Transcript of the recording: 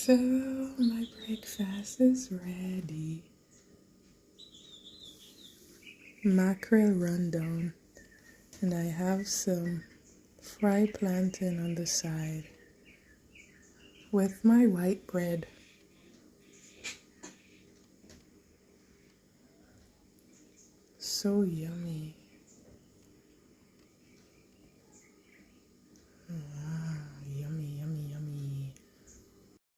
So my breakfast is ready. Mackerel rundown, and I have some fried plantain on the side with my white bread. So yummy.